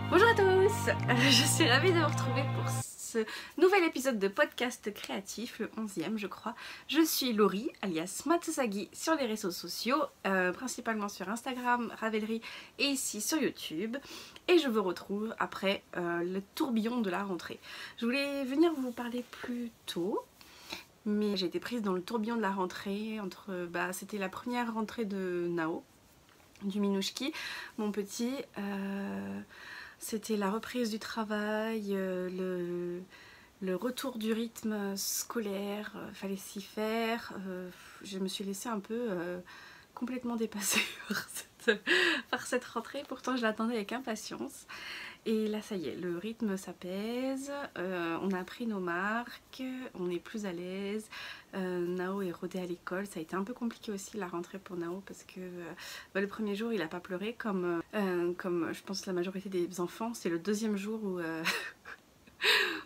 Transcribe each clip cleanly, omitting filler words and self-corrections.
Bonjour à tous, je suis ravie de vous retrouver pour ce nouvel épisode de podcast créatif, le 11e je crois. Je suis Laurie, alias Matsusagi sur les réseaux sociaux, principalement sur Instagram, Ravelry et ici sur YouTube. Et je vous retrouve après le tourbillon de la rentrée. Je voulais venir vous parler plus tôt, mais j'ai été prise dans le tourbillon de la rentrée. C'était la première rentrée de Nao, du Minouchki, mon petit. C'était la reprise du travail, le retour du rythme scolaire, fallait s'y faire. Je me suis laissée un peu complètement dépassée par cette rentrée, pourtant je l'attendais avec impatience. Et là ça y est, le rythme s'apaise, on a pris nos marques, on est plus à l'aise. Nao est rodé à l'école, ça a été un peu compliqué aussi la rentrée pour Nao parce que le premier jour il a pas pleuré comme je pense la majorité des enfants. C'est le deuxième jour où,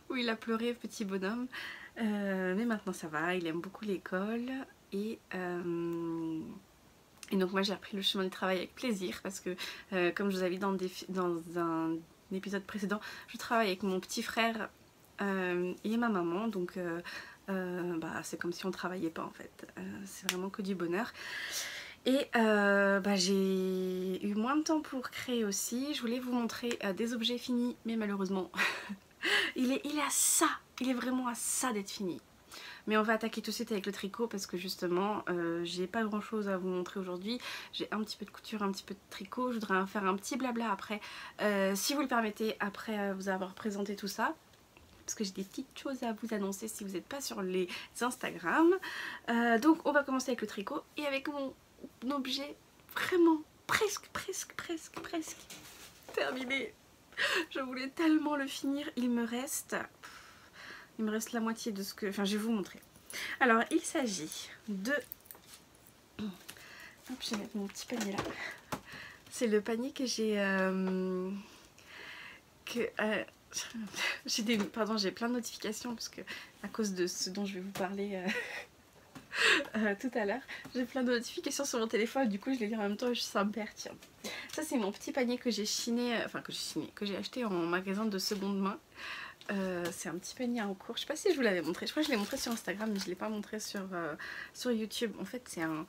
où il a pleuré, petit bonhomme. Mais maintenant ça va, il aime beaucoup l'école et donc moi j'ai repris le chemin du travail avec plaisir parce que comme je vous avais dit dans un épisode précédent, je travaille avec mon petit frère et ma maman, donc c'est comme si on travaillait pas en fait, c'est vraiment que du bonheur. Et j'ai eu moins de temps pour créer aussi. Je voulais vous montrer des objets finis, mais malheureusement il est à ça, il est vraiment à ça d'être fini. Mais on va attaquer tout de suite avec le tricot parce que justement j'ai pas grand chose à vous montrer aujourd'hui. J'ai un petit peu de couture, un petit peu de tricot. Je voudrais faire un petit blabla après, si vous le permettez, après vous avoir présenté tout ça. Parce que j'ai des petites choses à vous annoncer si vous n'êtes pas sur les Instagram. Donc on va commencer avec le tricot et avec mon objet vraiment presque terminé. Je voulais tellement le finir, il me reste la moitié de ce que... Enfin, je vais vous montrer. Alors, il s'agit de... Hop, je vais mettre mon petit panier là. C'est le panier que j'ai... j'ai plein de notifications parce que à cause de ce dont je vais vous parler tout à l'heure, j'ai plein de notifications sur mon téléphone, du coup je les lis en même temps et ça me perturbe. Ça c'est mon petit panier que j'ai chiné, que j'ai acheté en magasin de seconde main. C'est un petit panier en cours, je sais pas si je vous l'avais montré, je crois que je l'ai montré sur Instagram mais je l'ai pas montré sur YouTube. En fait c'est un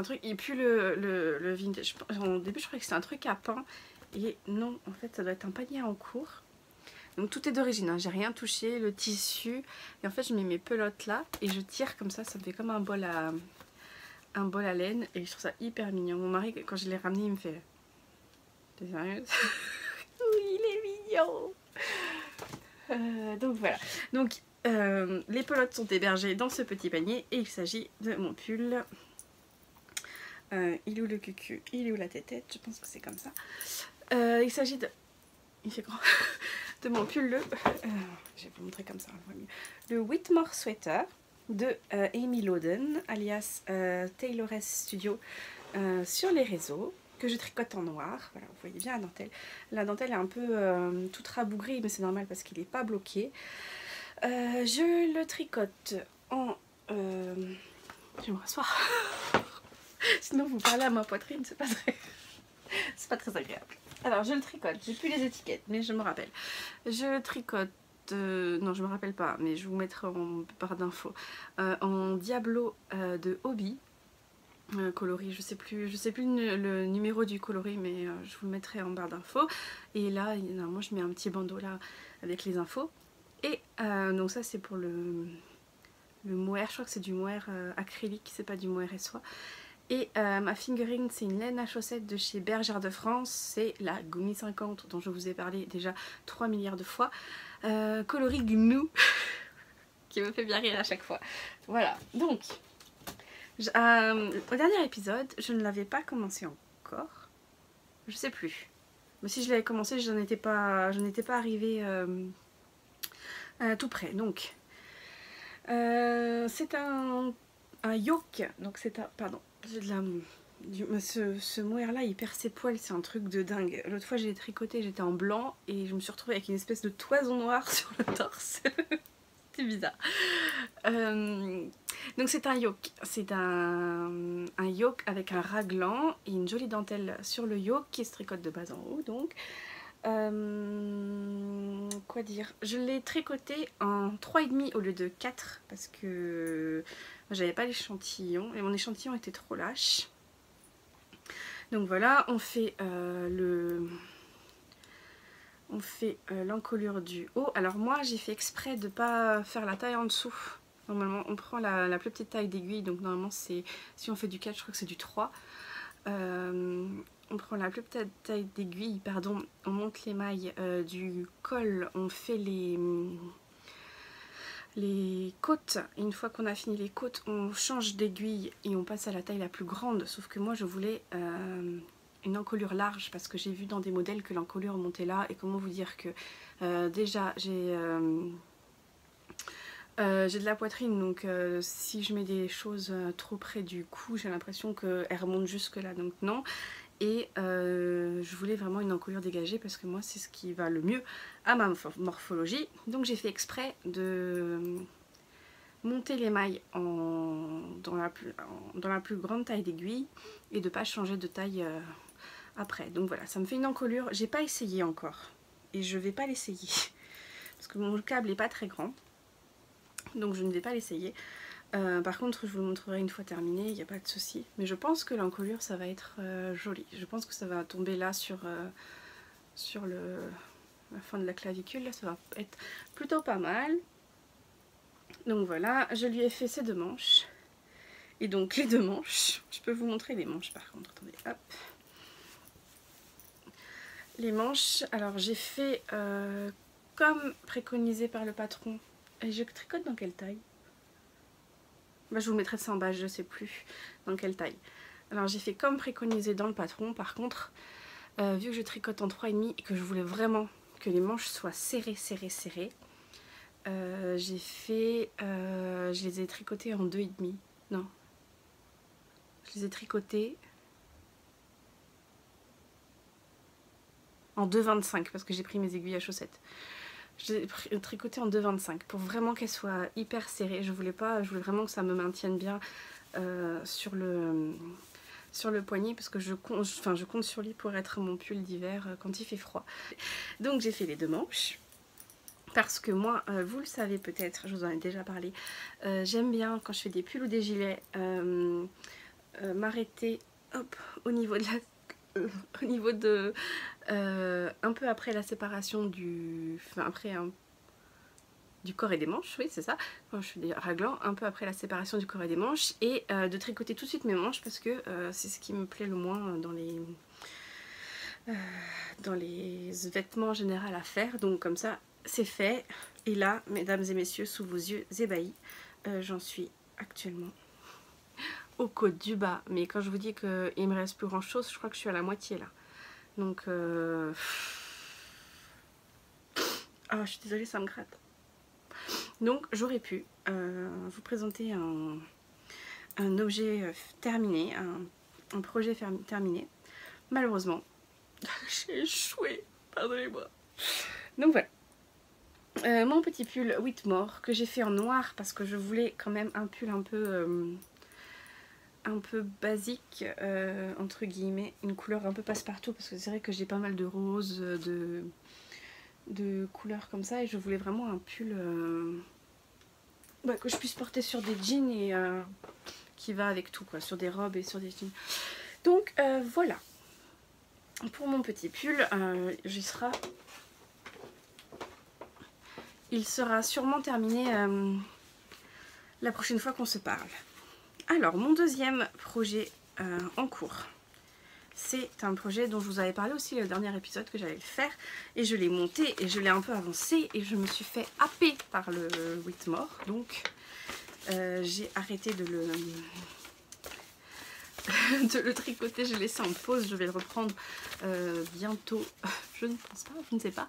truc, il pue le vintage. Au début je croyais que c'était un truc à pain et non, en fait ça doit être un panier en cours. Donc tout est d'origine, hein. J'ai rien touché, le tissu, et en fait je mets mes pelotes là et je tire comme ça me fait comme un bol à laine et je trouve ça hyper mignon. Mon mari quand je l'ai ramené il me fait « T'es sérieuse ?» Oui, il est mignon. Donc voilà, donc les pelotes sont hébergées dans ce petit panier et il s'agit de mon pull. Il est où le cucu? Il est où la tétette? Je pense que c'est comme ça. Il s'agit de... Il fait grand. De mon pull, je vais vous montrer comme ça, le Whitmore Sweater de Amy Loden, alias Tayloress Studio sur les réseaux, que je tricote en noir. Voilà, vous voyez bien la dentelle. La dentelle est un peu toute rabougrie, mais c'est normal parce qu'il n'est pas bloqué. Je le tricote en... Je vais me rasseoir. Sinon vous parlez à ma poitrine, c'est pas très agréable. Alors je le tricote, j'ai plus les étiquettes mais je me rappelle. Je tricote, non je me rappelle pas mais je vous mettrai en barre d'infos, en Diablo de Hobby, coloris, je sais plus le numéro du coloris mais je vous le mettrai en barre d'infos. Et là normalement je mets un petit bandeau là avec les infos. Et donc ça c'est pour le mohair, je crois que c'est du mohair acrylique, c'est pas du mohair et soie. Et ma fingering, c'est une laine à chaussettes de chez Bergère de France, c'est la Gumi 50 dont je vous ai parlé déjà 3 milliards de fois, coloris Gnou, qui me fait bien rire à chaque fois. Voilà, donc, au dernier épisode, je ne l'avais pas commencé encore, je sais plus, mais si je l'avais commencé, je n'étais pas arrivée tout près, donc, c'est un yoke, donc c'est un, pardon, ce mohair là il perd ses poils, c'est un truc de dingue. L'autre fois j'ai tricoté, j'étais en blanc et je me suis retrouvée avec une espèce de toison noire sur le torse. C'était bizarre. Donc c'est un yoke, c'est un yoke avec un raglan et une jolie dentelle sur le yoke qui se tricote de bas en haut donc. Quoi dire, je l'ai tricoté en 3,5 au lieu de 4 parce que j'avais pas l'échantillon et mon échantillon était trop lâche. Donc voilà, on fait l'encolure du haut. Alors moi j'ai fait exprès de pas faire la taille en dessous. Normalement on prend la plus petite taille d'aiguille, donc normalement c'est, si on fait du 4 je crois que c'est du 3. On prend la plus petite taille d'aiguille, pardon, on monte les mailles du col, on fait les côtes, et une fois qu'on a fini les côtes, on change d'aiguille et on passe à la taille la plus grande, sauf que moi je voulais une encolure large parce que j'ai vu dans des modèles que l'encolure montait là, et comment vous dire que déjà j'ai de la poitrine, donc si je mets des choses trop près du cou, j'ai l'impression qu'elle remonte jusque là, donc non. Et je voulais vraiment une encolure dégagée parce que moi c'est ce qui va le mieux à ma morphologie. Donc j'ai fait exprès de monter les mailles dans la plus grande taille d'aiguille et de ne pas changer de taille après. Donc voilà, ça me fait une encolure. J'ai pas essayé encore et je vais pas l'essayer parce que mon câble n'est pas très grand. Donc je ne vais pas l'essayer. Par contre je vous le montrerai une fois terminé, il n'y a pas de souci. Mais je pense que l'encolure ça va être joli. Je pense que ça va tomber là sur la fin de la clavicule. Là ça va être plutôt pas mal. Donc voilà, je lui ai fait ces 2 manches. Et donc les 2 manches, je peux vous montrer les manches par contre. Attendez, hop. Les manches, alors j'ai fait comme préconisé par le patron. Et je tricote dans quelle taille ? Bah, je vous mettrai ça en bas, je sais plus dans quelle taille. Alors j'ai fait comme préconisé dans le patron. Par contre, vu que je tricote en 3,5 et que je voulais vraiment que les manches soient serrées, j'ai fait, je les ai tricotées en 2,5. Non, je les ai tricotées en 2,25 parce que j'ai pris mes aiguilles à chaussettes. Je les ai tricotées en 2,25 pour vraiment qu'elles soient hyper serrées. Je voulais vraiment que ça me maintienne bien sur le poignet parce que je compte sur lui pour être mon pull d'hiver quand il fait froid. Donc j'ai fait les 2 manches. Parce que moi, vous le savez peut-être, je vous en ai déjà parlé, j'aime bien quand je fais des pulls ou des gilets m'arrêter au niveau de un peu après la séparation du corps et des manches, oui c'est ça, quand je fais des raglans, un peu après la séparation du corps et des manches, et de tricoter tout de suite mes manches parce que c'est ce qui me plaît le moins dans les vêtements en général à faire. Donc comme ça c'est fait, et là mesdames et messieurs, sous vos yeux ébahis, j'en suis actuellement au côte du bas, mais quand je vous dis qu'il me reste plus grand chose, je crois que je suis à la moitié là, donc ah, je suis désolée, ça me gratte. Donc j'aurais pu vous présenter un objet terminé, un projet terminé. Malheureusement j'ai échoué, pardonnez-moi. Donc voilà, mon petit pull Whitmore que j'ai fait en noir parce que je voulais quand même un pull un peu basique, entre guillemets, une couleur un peu passe-partout parce que c'est vrai que j'ai pas mal de roses, de couleurs comme ça, et je voulais vraiment un pull que je puisse porter sur des jeans et qui va avec tout quoi, sur des robes et sur des jeans. Donc voilà pour mon petit pull. Il sera sûrement terminé la prochaine fois qu'on se parle. Alors mon deuxième projet en cours, c'est un projet dont je vous avais parlé aussi le dernier épisode, que j'allais le faire, et je l'ai monté et je l'ai un peu avancé et je me suis fait happer par le Whitmore, donc j'ai arrêté de le tricoter, je l'ai laissé en pause, je vais le reprendre bientôt, je ne pense pas, je ne sais pas.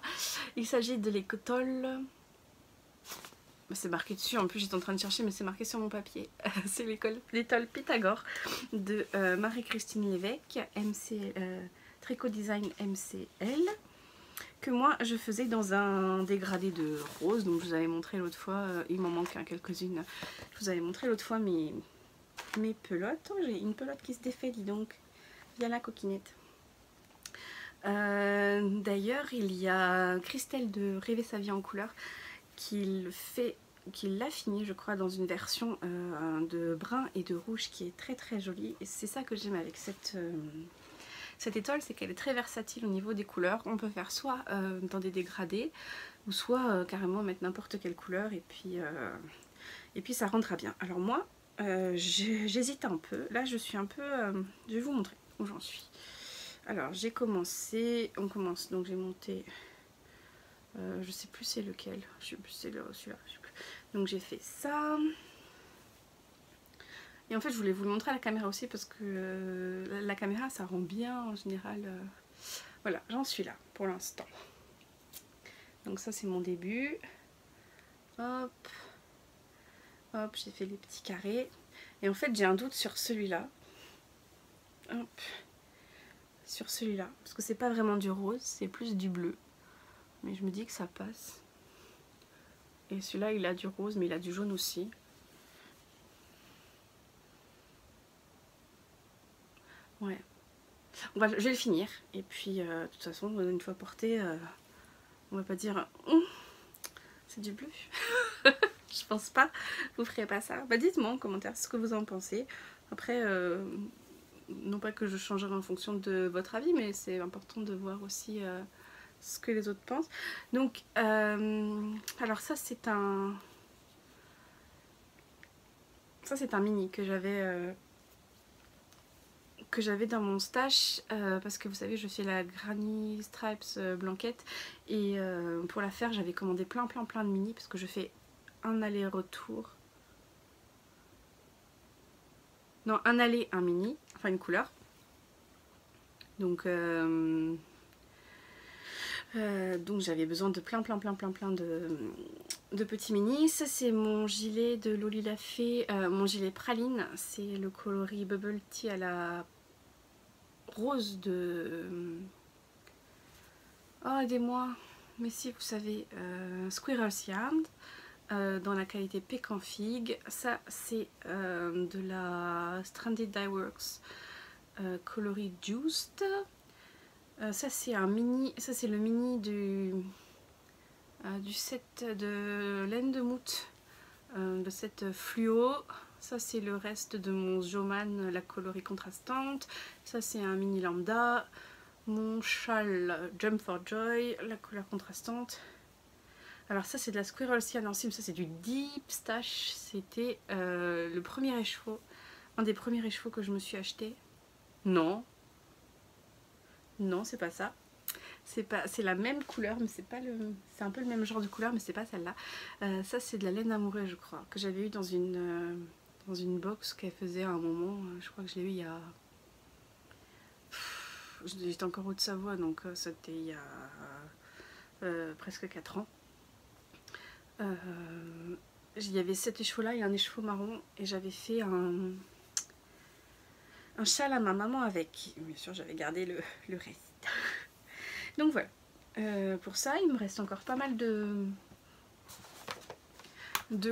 Il s'agit de l'école, c'est marqué dessus, en plus j'étais en train de chercher mais c'est marqué sur mon papier, c'est l'école Pythagore de Marie-Christine Lévesque, Tricot Design MCL, que moi je faisais dans un dégradé de rose. Donc je vous avais montré l'autre fois, il m'en manque quelques-unes, je vous avais montré l'autre fois mes pelotes. Oh, j'ai une pelote qui se défait, dis donc, via la coquinette. D'ailleurs, il y a Christelle de Rêver sa vie en couleur qui l'a fini, je crois, dans une version de brun et de rouge qui est très très jolie. Et c'est ça que j'aime avec cette étole, c'est qu'elle est très versatile au niveau des couleurs. On peut faire soit dans des dégradés, ou soit carrément mettre n'importe quelle couleur, et puis ça rendra bien. Alors moi, j'hésite un peu. Là, je suis un peu... je vais vous montrer où j'en suis. Alors, j'ai commencé... On commence, donc j'ai monté... je sais plus c'est lequel. Je sais plus c'est celui-là. Donc j'ai fait ça. Et en fait, je voulais vous le montrer à la caméra aussi parce que la caméra, ça rend bien en général. Voilà, j'en suis là pour l'instant. Donc ça, c'est mon début. Hop. Hop, j'ai fait les petits carrés. Et en fait, j'ai un doute sur celui-là. Hop. Sur celui-là. Parce que c'est pas vraiment du rose, c'est plus du bleu. Mais je me dis que ça passe. Et celui-là, il a du rose, mais il a du jaune aussi. Ouais. Je vais le finir. Et puis, de toute façon, une fois porté, on va pas dire c'est du bleu. Je pense pas. Vous ferez pas ça. Bah, dites-moi en commentaire ce que vous en pensez. Après, non pas que je changerai en fonction de votre avis, mais c'est important de voir aussi ce que les autres pensent. Donc, alors ça c'est un... Ça c'est un mini que j'avais dans mon stash parce que vous savez je fais la Granny Stripes blanquette et pour la faire j'avais commandé plein de mini parce que je fais un aller-retour. Non, un aller, un mini, enfin une couleur. Donc j'avais besoin de plein de petits mini. Ça c'est mon gilet de Loli la Fée, mon gilet praline. C'est le coloris Bubble Tea à la rose de... Oh aidez-moi, mais si vous savez, Squirrel's Yarn. Dans la qualité Pécan Figue. Ça c'est de la Stranded Dye Works coloris Juiced. Ça c'est un mini, ça c'est le mini du set de laine de moute, le set fluo. Ça c'est le reste de mon Joman, la coloris contrastante. Ça c'est un mini lambda. Mon châle Jump for Joy, la couleur contrastante. Alors ça c'est de la Squirrel's Yarn Encyme, ça c'est du Deep Stash. C'était le premier écheveau, un des premiers écheveaux que je me suis acheté. Non, non c'est pas ça. C'est la même couleur, mais c'est pas le... C'est un peu le même genre de couleur, mais c'est pas celle-là. Ça c'est de la laine amoureuse je crois, que j'avais eu dans une box qu'elle faisait à un moment. Je crois que je l'ai eu il y a... J'étais encore au de Savoie, donc c'était il y a presque 4 ans. Il y avait cet écheveau là et un écheveau marron et j'avais fait un châle à ma maman avec. Bien sûr j'avais gardé le reste. Donc voilà, pour ça il me reste encore pas mal de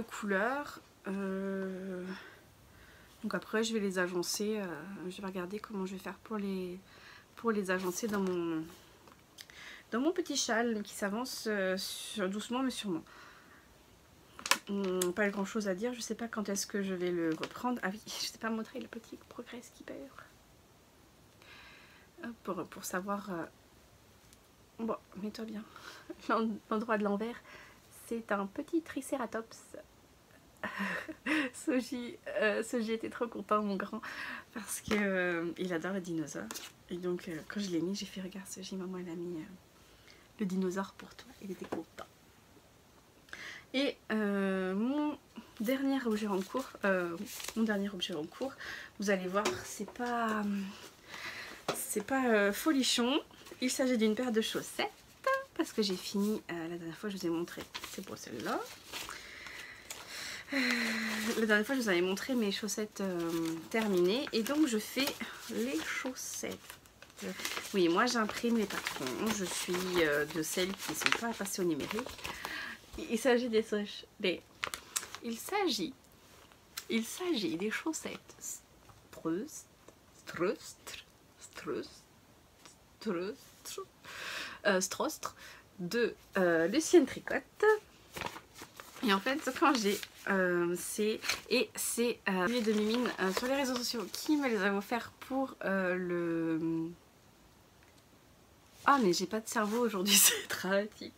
couleurs. Donc après je vais les agencer, je vais regarder comment je vais faire pour les agencer dans mon petit châle qui s'avance doucement mais sûrement. Pas grand chose à dire, je sais pas quand est-ce que je vais le reprendre. Ah oui, je sais pas montrer le petit progrès skipper. Pour savoir... Bon, mets-toi bien. L'endroit de l'envers, c'est un petit tricératops. Soji était trop content, mon grand, parce que il adore les dinosaures. Et donc, quand je l'ai mis, j'ai fait regarde Soji, maman elle a mis le dinosaure pour toi. Il était content. Et mon dernier objet en cours, vous allez voir, c'est pas folichon. Il s'agit d'une paire de chaussettes parce que j'ai fini la dernière fois je vous ai montré, c'est pour celle-là. La dernière fois je vous avais montré mes chaussettes terminées et donc je fais les chaussettes. Oui, moi j'imprime les patrons, je suis de celles qui ne sont pas passées au numérique. Il s'agit des chaussettes Strostre de Lucienne Tricotte. Et en fait, quand j'ai c'est de Mimine sur les réseaux sociaux qui me les a offerts pour le... Ah mais j'ai pas de cerveau aujourd'hui, c'est dramatique.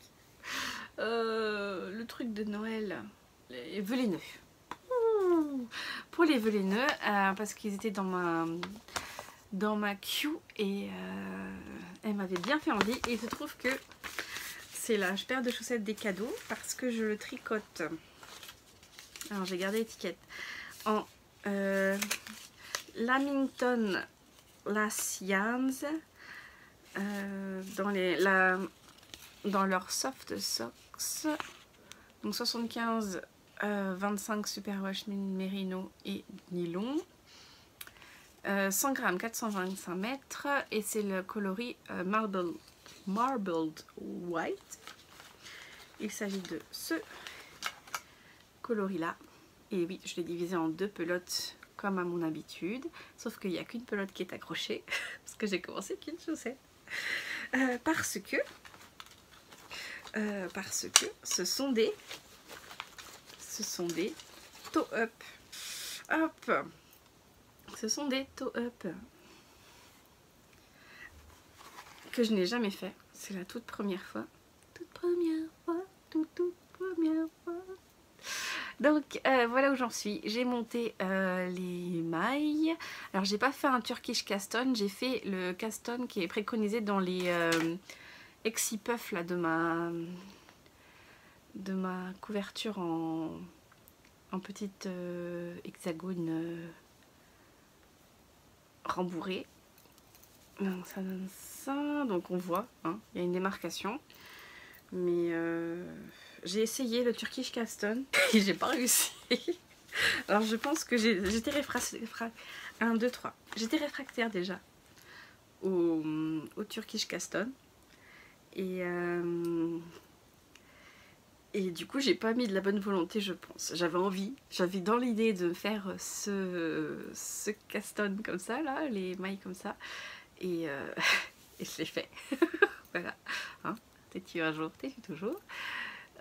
Le truc de Noël, les vœux. Pour les vœux, parce qu'ils étaient dans ma queue et elle m'avait bien fait envie. Et il se trouve que c'est la paire de chaussettes des cadeaux parce que je le tricote. Alors j'ai gardé l'étiquette en Lamington Lace Yarns dans leur soft socks, donc 75 25 superwash mérino et nylon, 100 grammes 425 mètres et c'est le coloris marbled white. Il s'agit de ce coloris là et oui, je l'ai divisé en 2 pelotes comme à mon habitude, sauf qu'il n'y a qu'une pelote qui est accrochée parce que j'ai commencé qu'une chaussette parce que ce sont des toe-up. Hop, ce sont des toe-up que je n'ai jamais fait. C'est la toute première fois. Toute première fois. Donc voilà où j'en suis. J'ai monté les mailles. Alors j'ai pas fait un Turkish Caston, j'ai fait le Caston qui est préconisé dans les exi-puffs là de ma couverture en petite hexagone rembourrée. Donc ça donne ça. Donc on voit, hein, il y a une démarcation. Mais j'ai essayé le Turkish Caston et j'ai pas réussi. Alors je pense que j'étais J'étais réfractaire déjà au Turkish Caston. Et du coup j'ai pas mis de la bonne volonté, je pense. J'avais dans l'idée de faire ce caston comme ça là, les mailles comme ça. Et, et je l'ai fait. Voilà, hein, t'es-tu un jour, t'es-tu toujours.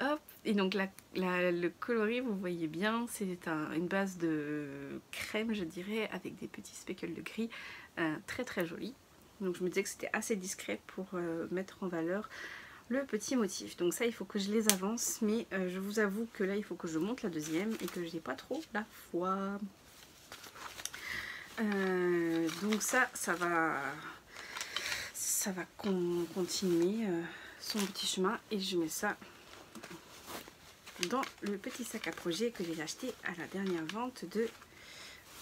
Hop. Et donc le coloris, vous voyez bien, c'est une base de crème, je dirais, avec des petits speckles de gris, très très joli. Donc je me disais que c'était assez discret pour mettre en valeur le petit motif. Donc ça, il faut que je les avance, mais je vous avoue que là, il faut que je monte la deuxième et que j'ai pas trop la foi. Donc ça va continuer son petit chemin et je mets ça dans le petit sac à projet que j'ai acheté à la dernière vente de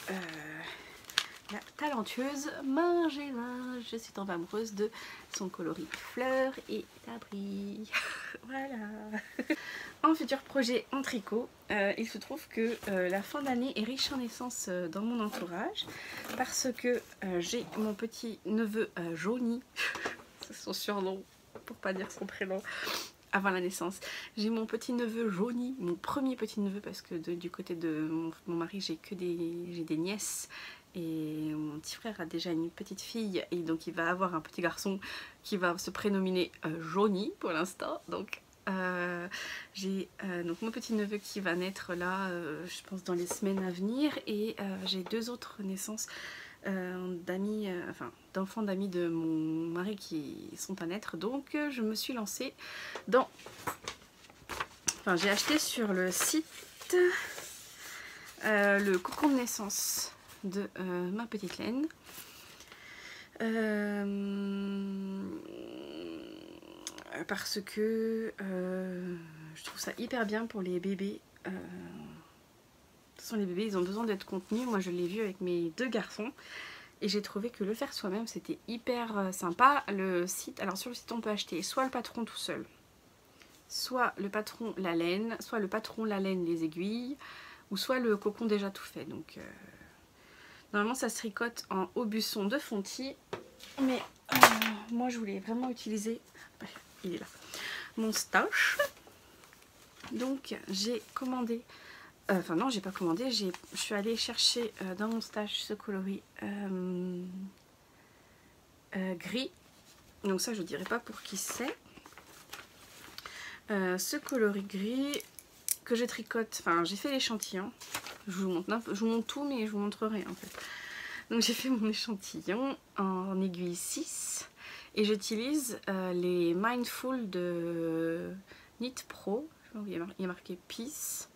la talentueuse Margella. Je suis tombée amoureuse de son coloris fleurs et abri. Voilà. En futur projet en tricot, il se trouve que la fin d'année est riche en naissances dans mon entourage parce que j'ai mon petit neveu Johnny, c'est son surnom pour pas dire son prénom, avant la naissance. J'ai mon petit neveu Johnny, mon premier petit neveu parce que du côté de mon mari j'ai des nièces. Et mon petit frère a déjà une petite fille et donc il va avoir un petit garçon qui va se prénominer Johnny pour l'instant. Donc j'ai donc mon petit neveu qui va naître là, je pense dans les semaines à venir. Et j'ai 2 autres naissances d'amis, d'enfants d'amis de mon mari qui sont à naître. Donc je me suis lancée dans... j'ai acheté sur le site le cocon de naissance de ma petite laine. Parce que je trouve ça hyper bien pour les bébés. De toute façon, les bébés, ils ont besoin d'être contenus. Moi, je l'ai vu avec mes 2 garçons. Et j'ai trouvé que le faire soi-même, c'était hyper sympa. Le site, alors sur le site, on peut acheter soit le patron tout seul, soit le patron la laine, soit le patron la laine les aiguilles, ou soit le cocon déjà tout fait. Donc normalement ça se tricote en aubusson de Fonty, mais moi je voulais vraiment utiliser, il est là, mon stash. Donc j'ai commandé, enfin non j'ai pas commandé, je suis allée chercher dans mon stash ce coloris gris Donc ça je dirais pas pour qui c'est. Ce coloris gris que je tricote, enfin j'ai fait l'échantillon. Je vous montre tout mais je vous montrerai en fait. Donc j'ai fait mon échantillon en aiguille 6 et j'utilise les Mindful de Knit Pro. Il y a marqué Peace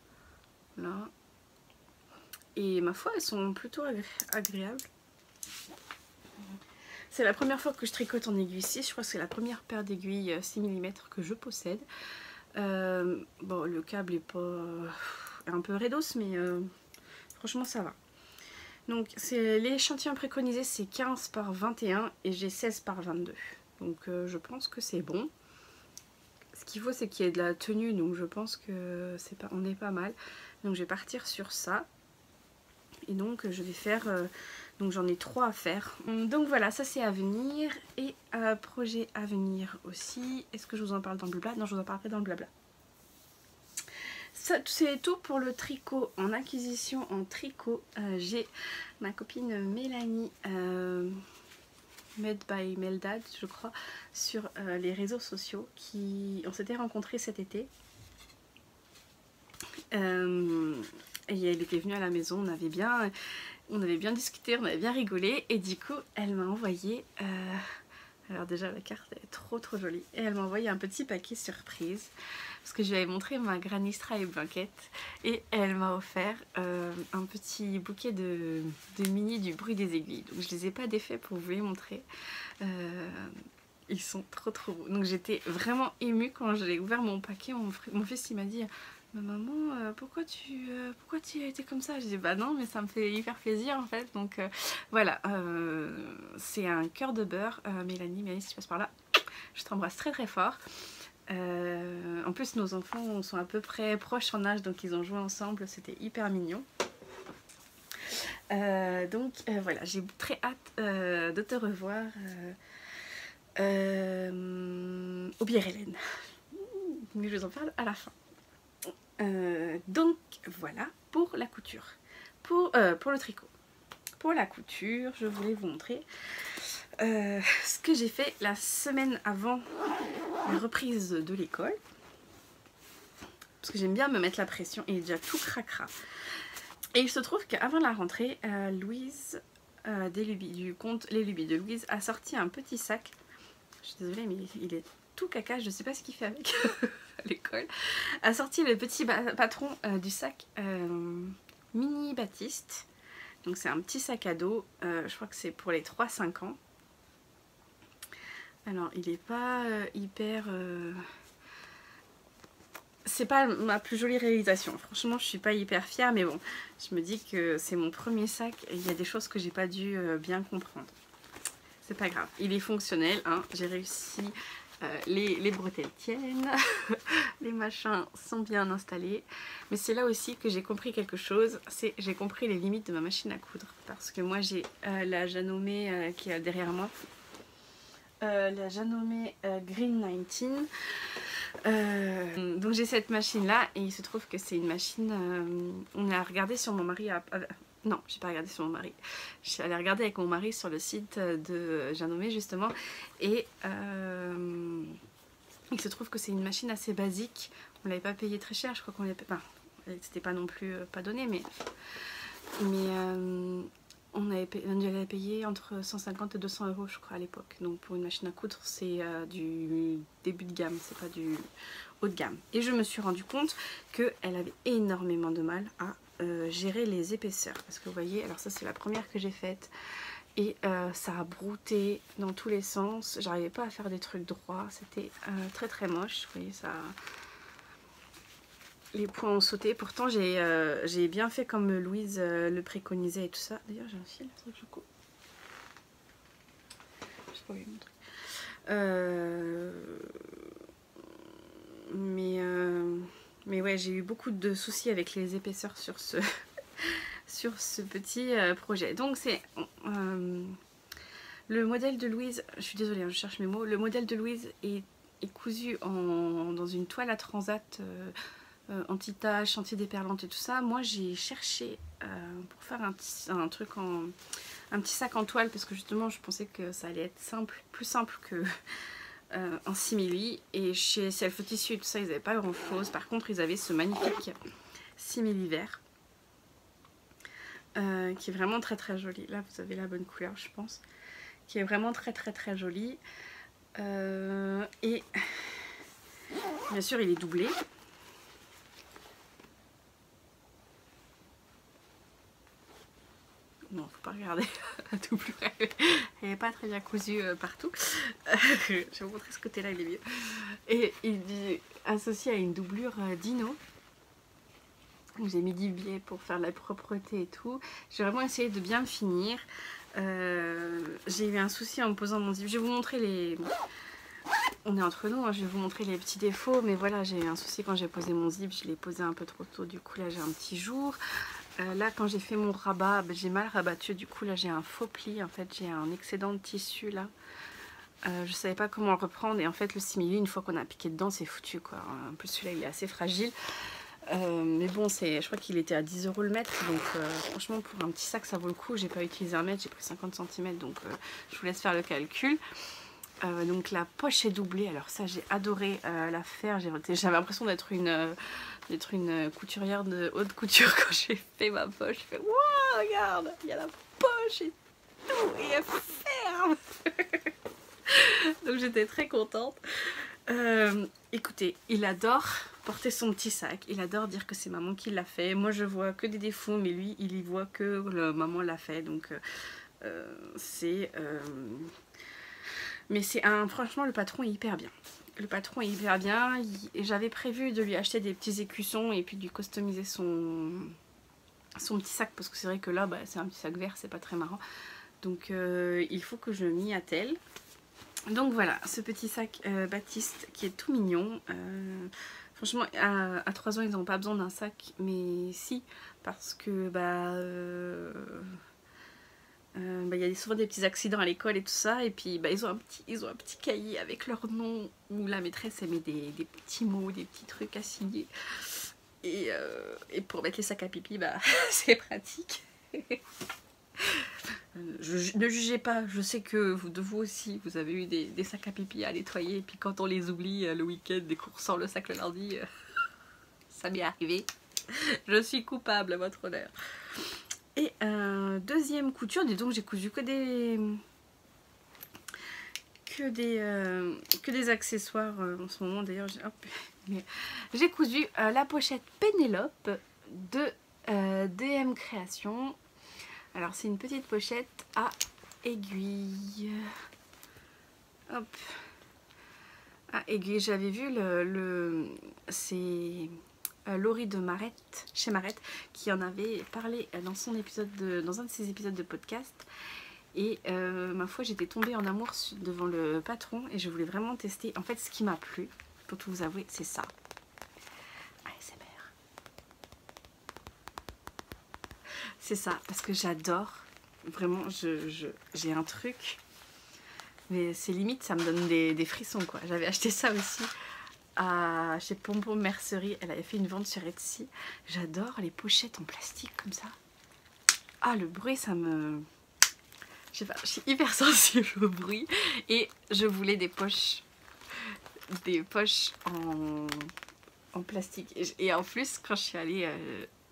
là. Et ma foi elles sont plutôt agréables. C'est la première fois que je tricote en aiguille 6, je crois que c'est la première paire d'aiguilles 6 mm que je possède. Bon le câble est pas un peu raidos mais franchement ça va. Donc l'échantillon préconisé c'est 15 par 21 et j'ai 16 par 22. Donc je pense que c'est bon. Ce qu'il faut c'est qu'il y ait de la tenue, donc je pense que on est pas mal. Donc je vais partir sur ça. Et donc je vais faire, donc j'en ai 3 à faire. Donc voilà, ça c'est à venir. Et projet à venir aussi. Est-ce que je vous en parle dans le blabla? Non, je vous en parlerai dans le blabla. C'est tout pour le tricot en acquisition en tricot. J'ai ma copine Mélanie, Made by Meldad je crois, sur les réseaux sociaux. On s'était rencontrés cet été. Et elle était venue à la maison, on avait bien discuté, on avait bien rigolé. Et du coup elle m'a envoyé... alors déjà la carte est trop jolie. Et elle m'a envoyé un petit paquet surprise. Parce que je lui avais montré ma Granny Stripe blanquette. Et elle m'a offert un petit bouquet de mini du bruit des aiguilles. Donc je les ai pas défaits pour vous les montrer. Ils sont trop beaux. Donc j'étais vraiment émue quand j'ai ouvert mon paquet. Mon fils il m'a dit... Maman, pourquoi tu as été comme ça? Je dis bah non mais ça me fait hyper plaisir en fait. Donc voilà, c'est un cœur de beurre. Mélanie si tu passes par là, je t'embrasse très fort. En plus nos enfants sont à peu près proches en âge, donc ils ont joué ensemble, c'était hyper mignon. Donc voilà, j'ai très hâte de te revoir au Bière Hélène. Mais je vous en parle à la fin. Donc voilà pour la couture, pour le tricot. Pour la couture, je voulais vous montrer ce que j'ai fait la semaine avant la reprise de l'école, parce que j'aime bien me mettre la pression et déjà tout cracra. Et il se trouve qu'avant la rentrée, Louise du compte Les Lubies de Louise a sorti un petit sac. Je suis désolée mais il est tout caca, je sais pas ce qu'il fait avec à l'école. A sorti le petit patron du sac mini Baptiste. Donc c'est un petit sac à dos, je crois que c'est pour les 3-5 ans. Alors il est pas hyper... c'est pas ma plus jolie réalisation, franchement je suis pas hyper fière, mais bon, je me dis que c'est mon premier sac et il y a des choses que j'ai pas dû bien comprendre. C'est pas grave, il est fonctionnel, hein. J'ai réussi, les bretelles tiennent, les machins sont bien installés. Mais c'est là aussi que j'ai compris quelque chose, j'ai compris les limites de ma machine à coudre. Parce que moi j'ai la Janome qui est derrière moi, la Janome Green 19. Donc j'ai cette machine là et il se trouve que c'est une machine, on a regardé sur mon mari non, j'ai pas regardé sur mon mari. Je suis allée regarder avec mon mari sur le site de Janome justement. Et il se trouve que c'est une machine assez basique. On l'avait pas payé très cher, je crois qu'on l'avait... Enfin, c'était pas non plus pas donné, mais on l'avait payé entre 150 et 200 € je crois à l'époque. Donc pour une machine à coudre, c'est du début de gamme, c'est pas du haut de gamme. Et je me suis rendu compte qu'elle avait énormément de mal à gérer les épaisseurs, parce que vous voyez, alors ça c'est la première que j'ai faite et ça a brouté dans tous les sens, j'arrivais pas à faire des trucs droits, c'était très moche, vous voyez, ça, les points ont sauté. Pourtant j'ai bien fait comme Louise le préconisait et tout ça. D'ailleurs j'ai un fil, c'est que je coupe, je sais pas où il montrer. Mais ouais, j'ai eu beaucoup de soucis avec les épaisseurs sur ce, sur ce petit projet. Donc c'est le modèle de Louise, je suis désolée, hein, je cherche mes mots. Le modèle de Louise est cousu dans une toile à transat anti-taches, anti-déperlante et tout ça. Moi j'ai cherché pour faire un truc un petit sac en toile, parce que justement je pensais que ça allait être simple, plus simple que un simili. Et chez Self Tissu et tout ça ils n'avaient pas grand chose. Par contre ils avaient ce magnifique simili vert qui est vraiment très très joli. Là vous avez la bonne couleur je pense, qui est vraiment très très très joli. Et bien sûr il est doublé. Non, faut pas regarder la doublure, elle n'est pas très bien cousue partout. Je vais vous montrer ce côté là, il est mieux. Et il dit associé à une doublure Dino. J'ai mis du biais pour faire de la propreté et tout. J'ai vraiment essayé de bien le finir. J'ai eu un souci en me posant mon zip. Je vais vous montrer les... On est entre nous, hein. Je vais vous montrer les petits défauts. Mais voilà, j'ai eu un souci quand j'ai posé mon zip. Je l'ai posé un peu trop tôt. Du coup, là, j'ai un petit jour. Là, quand j'ai fait mon rabat, j'ai mal rabattu. Du coup, là, j'ai un faux pli. En fait, j'ai un excédent de tissu, là. Je savais pas comment le reprendre. Et en fait, le simili, une fois qu'on a piqué dedans, c'est foutu, quoi. En plus, celui-là, il est assez fragile. Mais bon, je crois qu'il était à 10 € le mètre, donc franchement pour un petit sac ça vaut le coup. J'ai pas utilisé un mètre, j'ai pris 50 cm, donc je vous laisse faire le calcul. Donc la poche est doublée, alors ça j'ai adoré la faire. J'avais l'impression d'être une couturière de haute couture quand j'ai fait ma poche. Je fais waouh, regarde, il y a la poche et tout, et elle ferme. Donc j'étais très contente. Écoutez, il adore porter son petit sac, il adore dire que c'est maman qui l'a fait. Moi je vois que des défauts, mais lui il y voit que maman l'a fait. Donc mais c'est franchement le patron est hyper bien. Le patron est hyper bien. J'avais prévu de lui acheter des petits écussons et puis de lui customiser son petit sac, parce que c'est vrai que là bah, c'est un petit sac vert, c'est pas très marrant. Donc il faut que je m'y attelle. Donc voilà, ce petit sac Baptiste qui est tout mignon. Franchement, à 3 ans, ils n'ont pas besoin d'un sac, mais si, parce que y a souvent des petits accidents à l'école et tout ça, et puis ils ont un petit cahier avec leur nom où la maîtresse elle met des petits mots, des petits trucs à signer. Et pour mettre les sacs à pipi, c'est pratique. Ne jugez pas, je sais que de vous aussi, vous avez eu des sacs à pipi à nettoyer, et puis quand on les oublie le week-end et qu'on ressort le sac le lundi, ça m'est arrivé. Je suis coupable à votre honneur. Et deuxième couture, dis donc j'ai cousu que des accessoires en ce moment. D'ailleurs j'ai cousu la pochette Pénélope de DM Création. Alors c'est une petite pochette à aiguille. Hop. À aiguille. J'avais vu c'est Laurie de Marette, chez Marette, qui en avait parlé dans un de ses épisodes de podcast. Et ma foi j'étais tombée en amour devant le patron et je voulais vraiment tester. En fait ce qui m'a plu, pour tout vous avouer, c'est ça. ASMR. C'est ça, parce que j'adore. Vraiment, j'ai un truc. Mais c'est limite, ça me donne des frissons, quoi. J'avais acheté ça aussi chez Pompom Mercerie. Elle avait fait une vente sur Etsy. J'adore les pochettes en plastique comme ça. Ah, le bruit, ça me... Je sais pas, je suis hyper sensible au bruit. Et je voulais des poches en plastique. Et en plus, quand je suis allée...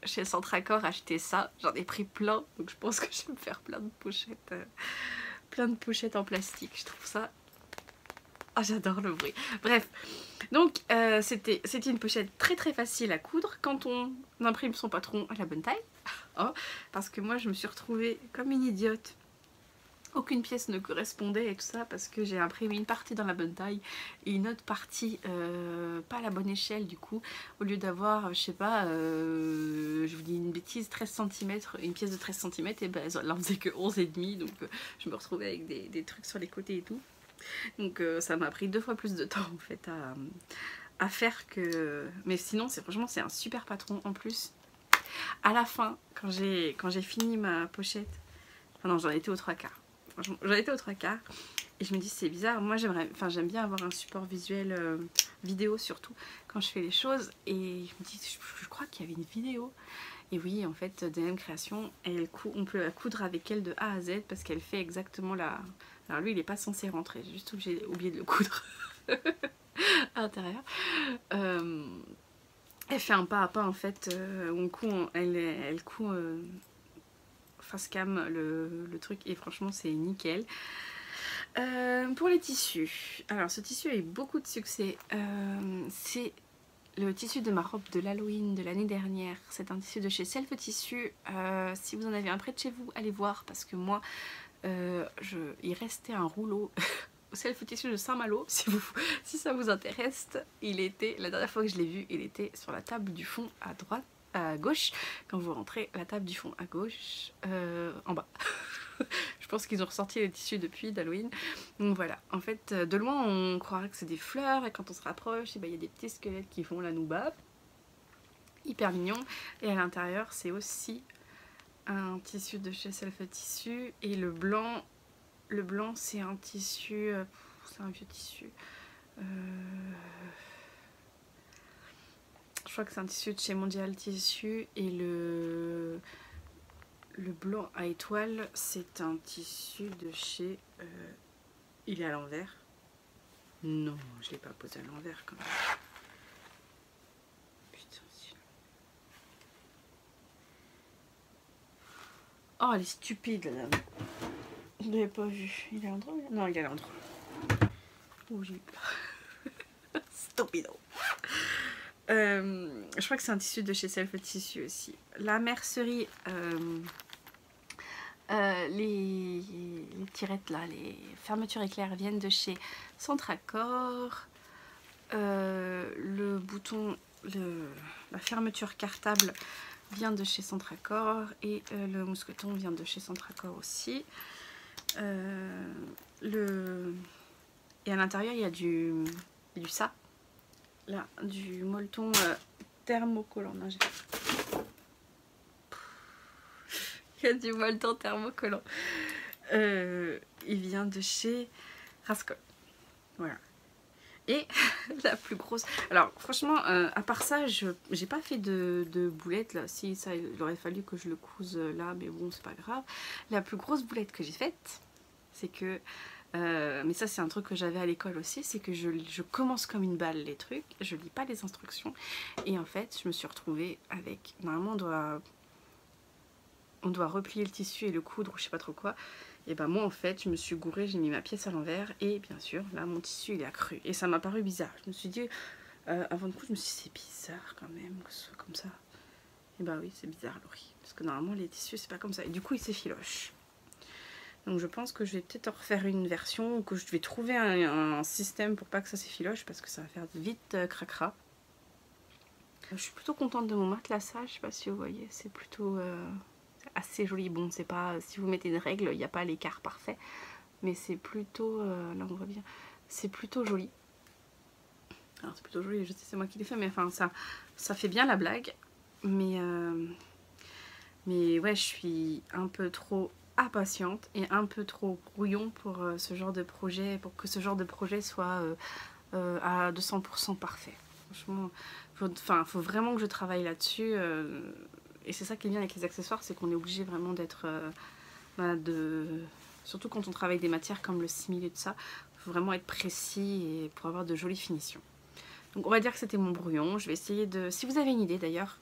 chez Centracor acheter ça, j'en ai pris plein, donc je pense que je vais me faire plein de pochettes en plastique. Je trouve ça... Ah, j'adore le bruit. Bref, donc c'était une pochette très très facile à coudre quand on imprime son patron à la bonne taille. Oh, parce que moi je me suis retrouvée comme une idiote. Aucune pièce ne correspondait et tout ça, parce que j'ai imprimé une partie dans la bonne taille et une autre partie pas à la bonne échelle. Du coup, au lieu d'avoir, je sais pas, je vous dis une bêtise, 13 cm, une pièce de 13 cm, et ben elle en faisait que 11,5, donc je me retrouvais avec des trucs sur les côtés et tout. Donc ça m'a pris 2 fois plus de temps en fait à faire que... Mais sinon, franchement, c'est un super patron en plus. À la fin, quand j'ai fini ma pochette, enfin non, j'en étais aux 3 quarts. Franchement, j'en étais aux 3/4. Et je me dis c'est bizarre, moi j'aime bien avoir un support visuel vidéo surtout quand je fais les choses. Et je me dis je crois qu'il y avait une vidéo. Et oui en fait DM Création, on peut la coudre avec elle de A à Z parce qu'elle fait exactement la... Alors lui il n'est pas censé rentrer, j'ai juste oublié de le coudre à l'intérieur. Elle fait un pas à pas en fait, elle coud face cam le truc et franchement c'est nickel. Pour les tissus, alors ce tissu a eu beaucoup de succès, c'est le tissu de ma robe de l'Halloween de l'année dernière, c'est un tissu de chez Self Tissu, si vous en avez un près de chez vous, allez voir parce que moi, il restait un rouleau au Self Tissu de Saint-Malo, si ça vous intéresse, la dernière fois que je l'ai vu, il était sur la table du fond à droite, à gauche, quand vous rentrez, la table du fond à gauche, en bas. Je pense qu'ils ont ressorti les tissus depuis d'Halloween. Donc voilà, en fait, de loin on croirait que c'est des fleurs et quand on se rapproche, il y a des petits squelettes qui font la nouba. Hyper mignon. Et à l'intérieur, c'est aussi un tissu de chez Self Tissu. Et le blanc c'est un tissu, c'est un vieux tissu. Je crois que c'est un tissu de chez Mondial Tissu. Et le blanc à étoile, c'est un tissu de chez... il est à l'envers. Non, je l'ai pas posé à l'envers quand même. Putain, si. Oh, elle est stupide, la dame. Je l'avais pas vu. Il est à l'endroit? Non, il est à l'endroit. Oh, j'ai eu peur. Stupido. Je crois que c'est un tissu de chez Self Tissu aussi. La mercerie... les tirettes là, les fermetures éclairs viennent de chez Centracor. Le bouton, la fermeture cartable vient de chez Centracor et le mousqueton vient de chez Centracor aussi. Et à l'intérieur il y a du ça, là, du molleton thermocollant. Non, il y a du molleton thermocollant. Il vient de chez Rascol. Voilà. Et la plus grosse... Alors franchement, à part ça, j'ai pas fait de boulette là. Si, ça, il aurait fallu que je le couse là, mais bon, c'est pas grave. La plus grosse boulette que j'ai faite, c'est que... mais ça, c'est un truc que j'avais à l'école aussi, c'est que je commence comme une balle les trucs, je lis pas les instructions. Et en fait, je me suis retrouvée avec... Normalement, on doit replier le tissu et le coudre ou je sais pas trop quoi. Et ben moi en fait je me suis gourée, j'ai mis ma pièce à l'envers et bien sûr là mon tissu il est accru et ça m'a paru bizarre. Je me suis dit avant de coudre, je me suis dit c'est bizarre quand même que ce soit comme ça. Et ben oui c'est bizarre Laurie, parce que normalement les tissus c'est pas comme ça et du coup il s'effiloche. Donc je pense que je vais peut-être en refaire une version ou que je vais trouver un système pour pas que ça s'effiloche parce que ça va faire vite cracra. Je suis plutôt contente de mon matelassage, je sais pas si vous voyez, c'est plutôt... assez joli. Bon, c'est pas, si vous mettez une règle, il n'y a pas l'écart parfait, mais c'est plutôt, là on voit bien, c'est plutôt joli. Alors c'est plutôt joli, je sais c'est moi qui l'ai fait, mais enfin ça fait bien la blague, mais ouais, je suis un peu trop impatiente et un peu trop brouillon pour ce genre de projet, pour que ce genre de projet soit à 200% parfait. Franchement, faut vraiment que je travaille là-dessus. Et c'est ça qui est bien avec les accessoires, c'est qu'on est obligé vraiment d'être... surtout quand on travaille des matières comme le simili et tout ça, il faut vraiment être précis et pour avoir de jolies finitions. Donc on va dire que c'était mon brouillon. Je vais essayer de... Si vous avez une idée d'ailleurs,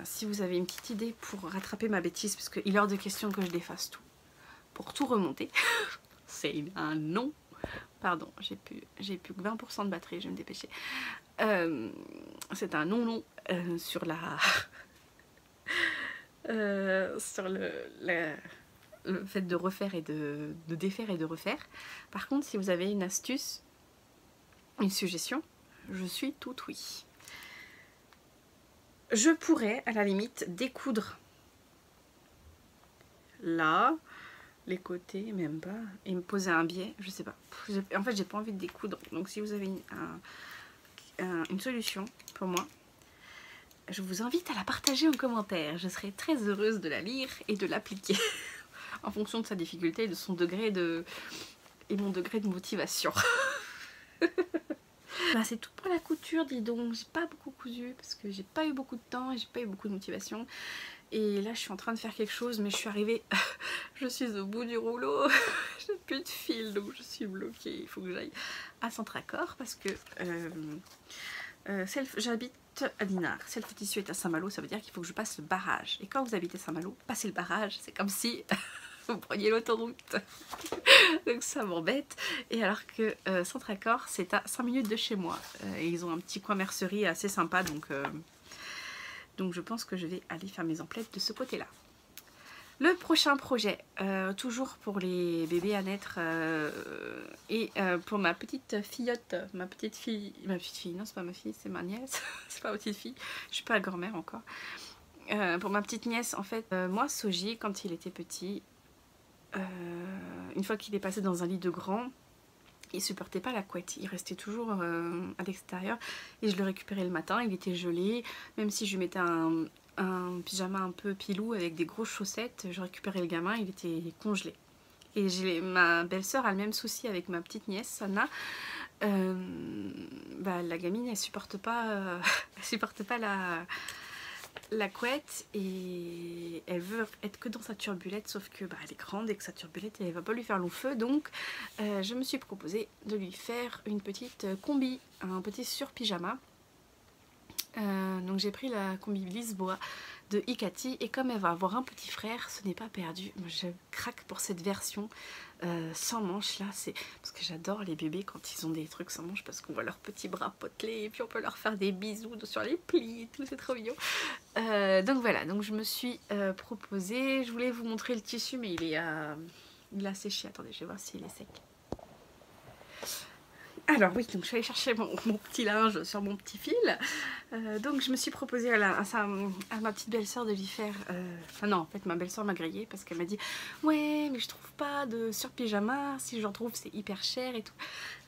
si vous avez une petite idée pour rattraper ma bêtise, parce qu'il est hors de question que je défasse tout, pour tout remonter, c'est un non. Pardon, j'ai plus que 20% de batterie, je vais me dépêcher. C'est un non sur la... sur le fait de refaire et de défaire et de refaire. Par contre, si vous avez une astuce, une suggestion, je suis tout oui. Je pourrais, à la limite, découdre là, les côtés, même pas, et me poser un biais, je sais pas. En fait, j'ai pas envie de découdre. Donc, si vous avez une solution pour moi, je vous invite à la partager en commentaire. Je serai très heureuse de la lire et de l'appliquer. en fonction de sa difficulté, de son degré et mon degré de motivation. Bah, c'est tout pour la couture, dis donc. J'ai pas beaucoup cousu parce que j'ai pas eu beaucoup de temps et j'ai pas eu beaucoup de motivation. Et là je suis en train de faire quelque chose, mais je suis arrivée, je suis au bout du rouleau, j'ai plus de fil donc je suis bloquée. Il faut que j'aille à Centracor parce que j'habite à Dinard. Self Tissu est à Saint-Malo, ça veut dire qu'il faut que je passe le barrage. Et quand vous habitez Saint-Malo, passer le barrage, c'est comme si vous preniez l'autoroute. Donc ça m'embête. Et alors que Centracor, c'est à 5 minutes de chez moi. Et ils ont un petit coin mercerie assez sympa, donc je pense que je vais aller faire mes emplettes de ce côté-là. Le prochain projet, toujours pour les bébés à naître et pour ma petite filleotte, ma petite fille, non c'est pas ma fille, c'est ma nièce, c'est pas ma petite fille, je suis pas grand-mère encore. Pour ma petite nièce, en fait, moi Soji, quand il était petit, une fois qu'il est passé dans un lit de grand, il supportait pas la couette, il restait toujours à l'extérieur et je le récupérais le matin, il était gelé, même si je lui mettais un pyjama un peu pilou avec des grosses chaussettes, je récupérais le gamin, il était congelé. Et ma belle-sœur a le même souci avec ma petite nièce, Sana. La gamine, elle supporte pas, la couette et elle veut être que dans sa turbulette, sauf que elle est grande et que sa turbulette elle va pas lui faire long feu, donc je me suis proposé de lui faire une petite combi, un petit sur-pyjama. Donc j'ai pris la combi Lisboa de Ikati et comme elle va avoir un petit frère, ce n'est pas perdu. Moi, je craque pour cette version sans manches là, c'est parce que j'adore les bébés quand ils ont des trucs sans manches parce qu'on voit leurs petits bras potelés et puis on peut leur faire des bisous sur les plis et tout, c'est trop mignon. Donc voilà, donc je me suis proposé, je voulais vous montrer le tissu mais il a séché, attendez je vais voir s'il est sec. Alors oui, donc je suis allée chercher mon petit linge sur mon petit fil. Donc je me suis proposé à ma petite belle-sœur de lui faire... Enfin non, en fait ma belle-sœur m'a grillée parce qu'elle m'a dit « Ouais, mais je trouve pas de sur-pyjama, si j'en trouve c'est hyper cher et tout. »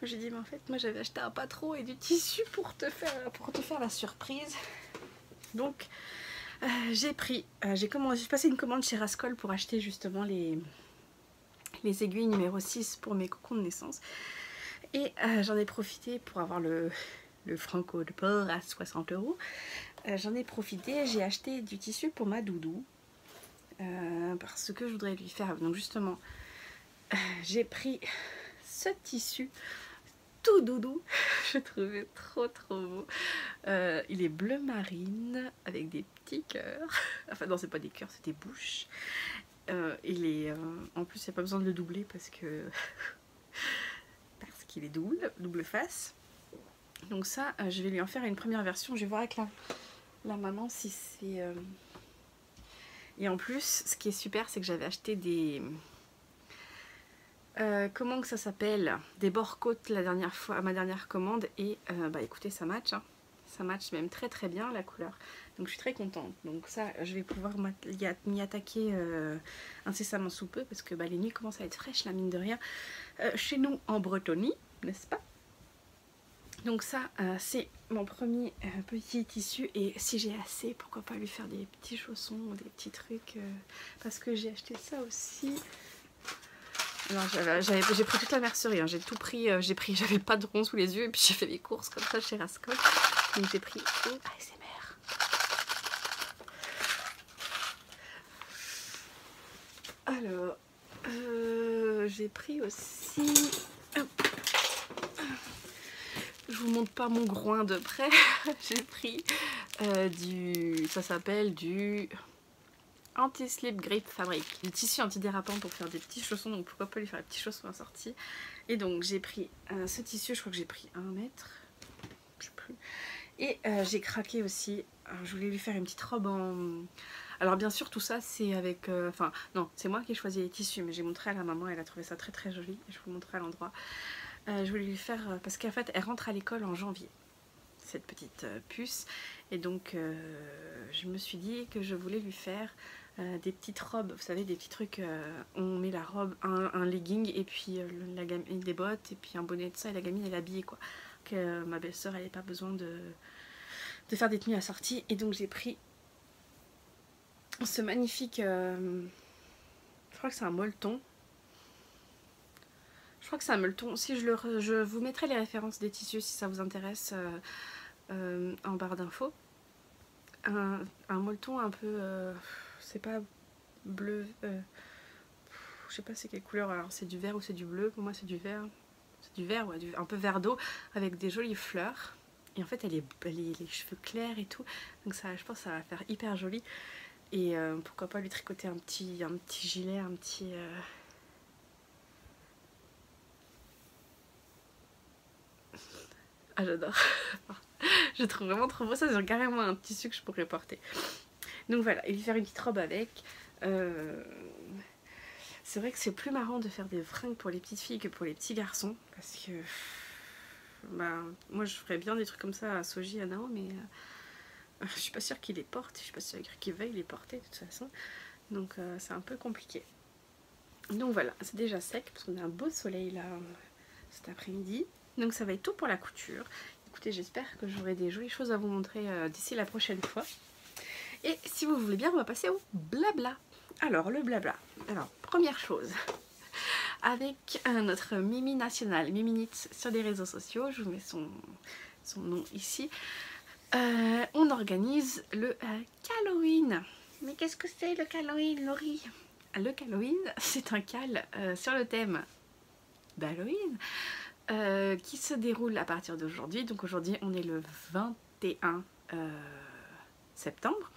J'ai dit « Mais en fait, moi j'avais acheté un patron et du tissu pour te faire la surprise. » Donc j'ai passé une commande chez Rascol pour acheter justement les aiguilles numéro 6 pour mes cocons de naissance. Et j'en ai profité pour avoir le Franco de port à 60 €. J'en ai profité, j'ai acheté du tissu pour ma doudou. Parce que je voudrais lui faire... Donc justement, j'ai pris ce tissu tout doudou. Je trouvais trop beau. Il est bleu marine avec des petits cœurs. Enfin non, c'est pas des cœurs, c'est des bouches. Il est... en plus, il n'y a pas besoin de le doubler parce que... qu'il est double face. Donc ça, je vais lui en faire une première version. Je vais voir avec la maman si c'est... Et en plus, ce qui est super, c'est que j'avais acheté des... comment que ça s'appelle? Des bords-côtes la dernière fois, à ma dernière commande. Et écoutez, ça match. Hein. Ça match même très bien la couleur. Donc je suis très contente. Donc ça, je vais pouvoir m'y attaquer incessamment sous peu. Parce que les nuits commencent à être fraîches, la mine de rien. Chez nous en Bretonie, n'est-ce pas? Donc ça, c'est mon premier petit tissu. Et si j'ai assez, pourquoi pas lui faire des petits chaussons, des petits trucs. Parce que j'ai acheté ça aussi. J'ai pris toute la mercerie, hein, j'ai tout pris, j'avais pas de rond sous les yeux et puis j'ai fait mes courses comme ça chez Rascol. Donc j'ai pris ASMR. Alors, j'ai pris aussi... Je vous montre pas mon groin de près. J'ai pris ça s'appelle du... Anti-slip grip fabric, du tissu antidérapant pour faire des petits chaussons, donc pourquoi pas lui faire des petits chaussons assortis. Et donc j'ai pris ce tissu, je crois que j'ai pris 1 mètre, je sais plus. Et j'ai craqué aussi, je voulais lui faire une petite robe en... Alors bien sûr tout ça c'est avec, enfin non c'est moi qui ai choisi les tissus, mais j'ai montré à la maman, elle a trouvé ça très joli, je vous montrerai à l'endroit. Je voulais lui faire, parce qu'en fait elle rentre à l'école en janvier, cette petite puce, et donc je me suis dit que je voulais lui faire des petites robes, vous savez, des petits trucs, on met la robe, un legging et puis des bottes et puis un bonnet de ça et la gamine elle est habillée quoi, que ma belle-sœur elle n'ait pas besoin de faire des tenues assorties. Et donc j'ai pris ce magnifique crois que c'est un molleton. Je crois que c'est un molleton. Si je vous mettrai les références des tissus si ça vous intéresse en barre d'infos. Un molleton un peu... c'est pas bleu... je sais pas c'est quelle couleur. Alors c'est du vert ou c'est du bleu. Pour moi c'est du vert. C'est du vert, ouais, un peu vert d'eau avec des jolies fleurs. Et en fait elle est les cheveux clairs et tout. Donc ça, je pense que ça va faire hyper joli. Et pourquoi pas lui tricoter un petit gilet, un petit... Ah j'adore. Je trouve vraiment trop beau. Ça c'est carrément un tissu que je pourrais porter. Donc voilà, et lui faire une petite robe avec. C'est vrai que c'est plus marrant de faire des fringues pour les petites filles que pour les petits garçons. Parce que... bah, moi je ferais bien des trucs comme ça à Soji, à Nao, mais... je suis pas sûre qu'il les porte. Je suis pas sûre qu'il veuille les porter de toute façon. Donc c'est un peu compliqué. Donc voilà, c'est déjà sec parce qu'on a un beau soleil là cet après-midi. Donc ça va être tout pour la couture. Écoutez, j'espère que j'aurai des jolies choses à vous montrer d'ici la prochaine fois. Et si vous voulez bien, on va passer au blabla. Alors, le blabla. Alors, première chose, avec notre Mimi nationale, Miminite sur les réseaux sociaux, je vous mets son nom ici, on organise le Halloween. Mais qu'est-ce que c'est le Halloween, Laurie? Le Halloween, c'est un cal sur le thème d'Halloween qui se déroule à partir d'aujourd'hui. Donc aujourd'hui, on est le 21 septembre,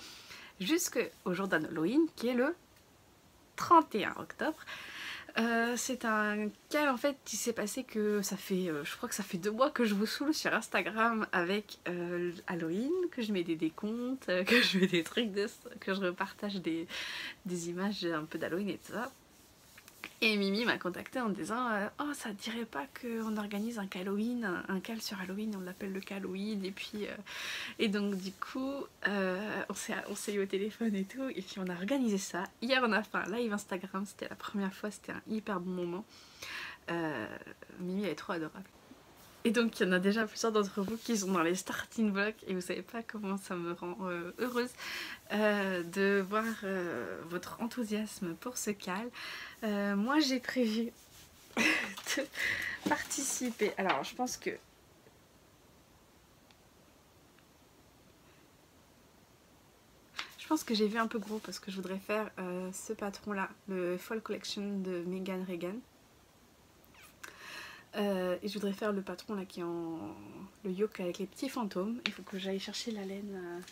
jusqu'au jour d'Halloween qui est le 31 octobre. C'est un cas en fait qui s'est passé que ça fait, je crois que ça fait 2 mois que je vous saoule sur Instagram avec Halloween, que je mets des décomptes, que je mets des trucs, que je repartage des images un peu d'Halloween et tout ça. Et Mimi m'a contacté en disant oh ça te dirait pas qu'on organise un Halloween, un cal sur Halloween, on l'appelle le Halloween. Et puis et donc du coup on s'est eu au téléphone et tout, et puis on a organisé ça. Hier on a fait un live Instagram, c'était la première fois, c'était un hyper bon moment. Mimi elle est trop adorable. Et donc il y en a déjà plusieurs d'entre vous qui sont dans les starting blocks et vous savez pas comment ça me rend heureuse de voir votre enthousiasme pour ce cal. Moi j'ai prévu de participer. Alors je pense que j'ai vu un peu gros parce que je voudrais faire ce patron là, le Fall Collection de Megan Regan. Et je voudrais faire le patron là qui est en le yoke avec les petits fantômes. Il faut que j'aille chercher la laine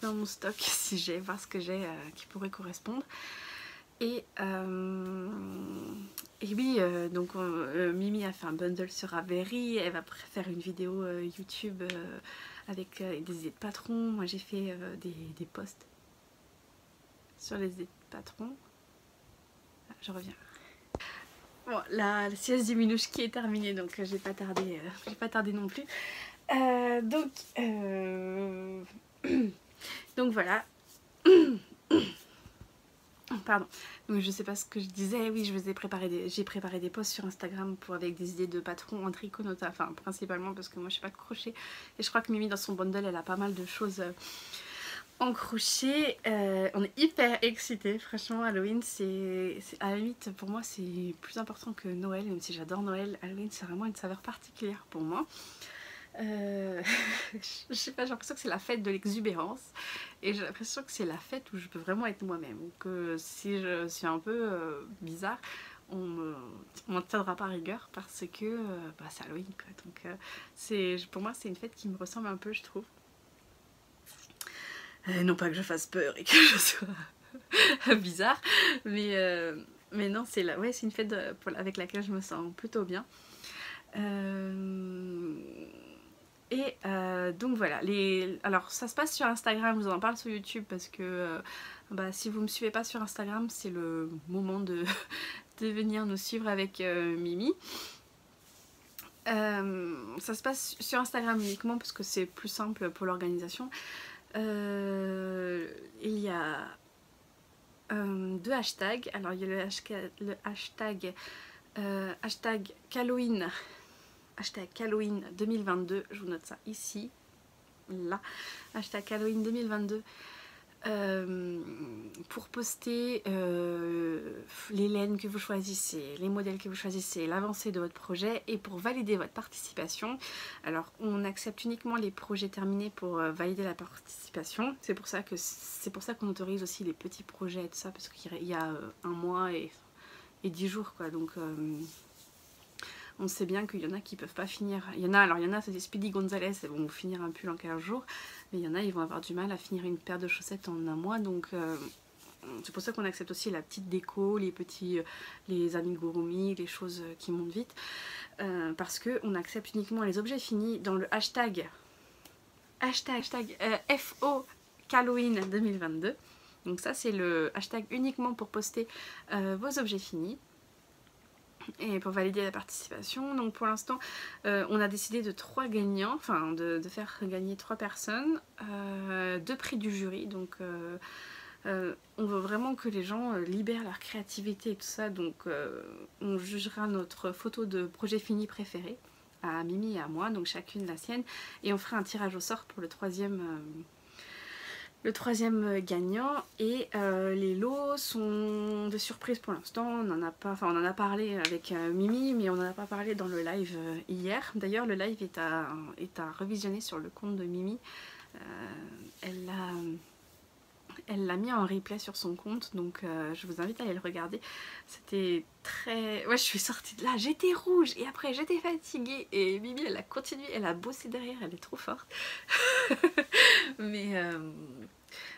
dans mon stock si j'ai, voir ce que j'ai qui pourrait correspondre. Et oui, donc Mimi a fait un bundle sur Ravelry. Elle va faire une vidéo YouTube avec des idées de patron. Moi j'ai fait des posts sur les idées de patron. Ah, je reviens. Bon, la sieste du minouche qui est terminée, donc j'ai pas tardé non plus. Donc voilà. Pardon. Donc je sais pas ce que je disais. Oui, j'ai préparé des posts sur Instagram avec des idées de patrons en tricot, enfin principalement parce que moi je sais pas de crochet. Et je crois que Mimi dans son bundle elle a pas mal de choses en crochet. On est hyper excités, franchement. Halloween c'est à la limite pour moi c'est plus important que Noël, même si j'adore Noël. Halloween c'est vraiment une saveur particulière pour moi. Je sais pas, j'ai l'impression que c'est la fête de l'exubérance et j'ai l'impression que c'est la fête où je peux vraiment être moi-même, que si je suis un peu bizarre on m'en tiendra pas rigueur parce que c'est Halloween quoi. Donc pour moi c'est une fête qui me ressemble un peu, je trouve. Non pas que je fasse peur et que je sois bizarre, mais non, c'est une fête avec laquelle je me sens plutôt bien. Donc voilà, alors ça se passe sur Instagram, je vous en parle sur YouTube parce que si vous me suivez pas sur Instagram, c'est le moment de venir nous suivre avec Mimi. Ça se passe sur Instagram uniquement parce que c'est plus simple pour l'organisation. Il y a 2 hashtags. Alors il y a le hashtag Halloween, hashtag Halloween 2022, je vous note ça ici, là, hashtag Halloween 2022 pour poster les laines que vous choisissez, les modèles que vous choisissez, l'avancée de votre projet et pour valider votre participation. Alors on accepte uniquement les projets terminés pour valider la participation. C'est pour ça qu'on autorise aussi les petits projets et tout ça, parce qu'il y a un mois et 10 jours quoi. Donc on sait bien qu'il y en a qui peuvent pas finir. Il y en a c'est des Speedy Gonzalez, elles vont finir un pull en 15 jours. Mais il y en a, ils vont avoir du mal à finir une paire de chaussettes en un mois. Donc c'est pour ça qu'on accepte aussi la petite déco, les amigurumi, les choses qui montent vite. Parce qu'on accepte uniquement les objets finis dans le hashtag FO Halloween 2022. Donc ça c'est le hashtag uniquement pour poster vos objets finis. Et pour valider la participation. Donc pour l'instant on a décidé de 3 gagnants, enfin de faire gagner 3 personnes, 2 prix du jury. Donc on veut vraiment que les gens libèrent leur créativité et tout ça. Donc on jugera notre photo de projet fini préféré à Mimi et à moi, donc chacune la sienne, et on fera un tirage au sort pour le troisième gagnant. Et les lots sont de surprise pour l'instant. On en a parlé avec Mimi, mais on n'en a pas parlé dans le live hier. D'ailleurs le live est à revisionner sur le compte de Mimi. Elle l'a mis en replay sur son compte, donc je vous invite à aller le regarder. C'était très... Ouais, je suis sortie de là, j'étais rouge et après j'étais fatiguée et Mimi elle a continué, elle a bossé derrière, elle est trop forte. Mais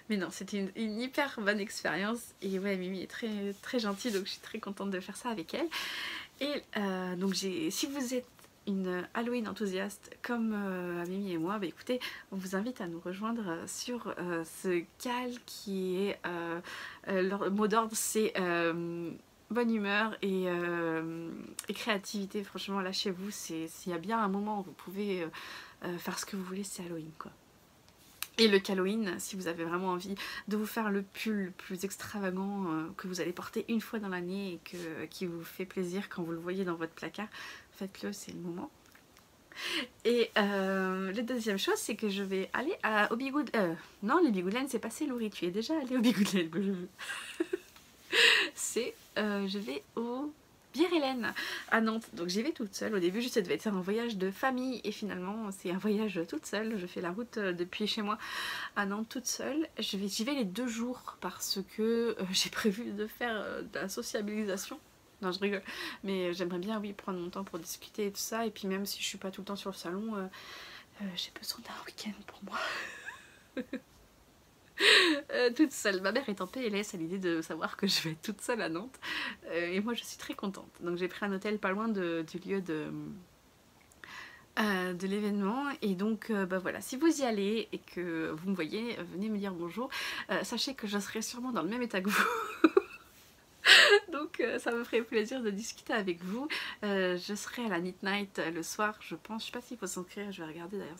non, c'était une hyper bonne expérience. Et ouais, Mimi est très, très gentille, donc je suis très contente de faire ça avec elle. Et donc si vous êtes une Halloween enthousiaste comme Mimi et moi, bah écoutez, on vous invite à nous rejoindre sur ce cal qui est... leur mot d'ordre, c'est... bonne humeur et créativité. Franchement, lâchez-vous, s'il y a bien un moment où vous pouvez faire ce que vous voulez, c'est Halloween quoi. Et le Halloween, si vous avez vraiment envie de vous faire le pull le plus extravagant que vous allez porter une fois dans l'année et qui vous fait plaisir quand vous le voyez dans votre placard, faites-le, c'est le moment. Et la deuxième chose, c'est que je vais aller au Bigouden. Non, les Bigouden, c'est passé, Laurie, tu es déjà allée au Bigouden. Je vais au Bière-Hélène à Nantes, donc j'y vais toute seule. Au début ça devait être un voyage de famille et finalement c'est un voyage toute seule. Je fais la route depuis chez moi à Nantes toute seule. J'y vais les 2 jours parce que j'ai prévu de faire de la sociabilisation. Non, je rigole, mais j'aimerais bien oui prendre mon temps pour discuter et tout ça. Et puis même si je suis pas tout le temps sur le salon, j'ai besoin d'un week-end pour moi. Toute seule. Ma mère est en PLS à l'idée de savoir que je vais être toute seule à Nantes et moi je suis très contente. Donc j'ai pris un hôtel pas loin du lieu de l'événement et donc bah voilà, si vous y allez et que vous me voyez, venez me dire bonjour. Sachez que je serai sûrement dans le même état que vous. Donc ça me ferait plaisir de discuter avec vous. Je serai à la Knit Night le soir, je pense. Je sais pas s'il faut s'inscrire, je vais regarder d'ailleurs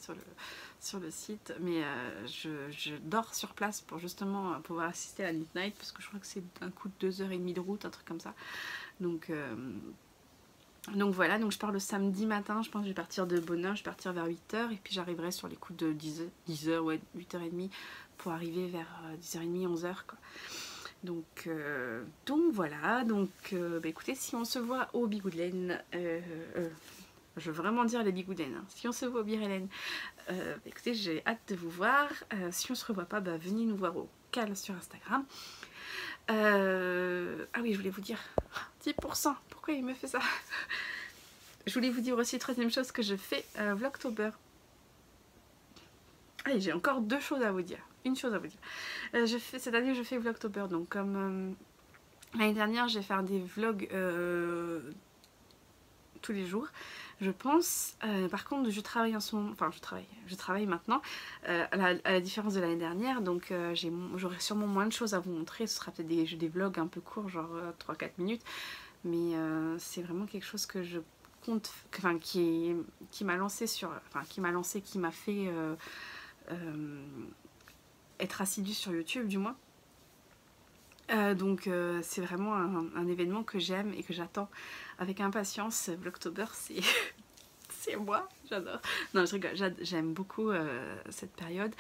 sur le site. Mais je dors sur place pour justement pouvoir assister à la Knit Night parce que je crois que c'est un coup de 2h30 de route, un truc comme ça. Donc voilà, donc je pars le samedi matin, je pense que je vais partir de bonne heure, je vais partir vers 8h et puis j'arriverai sur les coups de 10h, ouais, 8h30 pour arriver vers 10h30, 11h quoi. Donc voilà, donc bah écoutez, si on se voit au Bigouden, je veux vraiment dire les Bigouden, hein. Si on se voit au Bière-Hélène, bah écoutez, j'ai hâte de vous voir. Si on se revoit pas, bah venez nous voir au Cal sur Instagram. Ah oui, je voulais vous dire 10%, pourquoi il me fait ça? Je voulais vous dire aussi, troisième chose que je fais, Vlogtober. Allez, j'ai encore 2 choses à vous dire. Une chose à vous dire. Cette année, je fais Vlogtober. Donc, comme l'année dernière, je vais faire des vlogs tous les jours, je pense. Par contre, je travaille en ce moment. Enfin, je travaille maintenant, à la différence de l'année dernière. Donc, j'aurai sûrement moins de choses à vous montrer. Ce sera peut-être des vlogs un peu courts, genre 3-4 minutes. Mais c'est vraiment quelque chose que je compte. Enfin, qui m'a lancé qui m'a fait. Être assidue sur YouTube du moins. Donc c'est vraiment un événement que j'aime et que j'attends avec impatience. Vlogtober, c'est moi, j'adore. Non, je rigole, j'aime beaucoup cette période.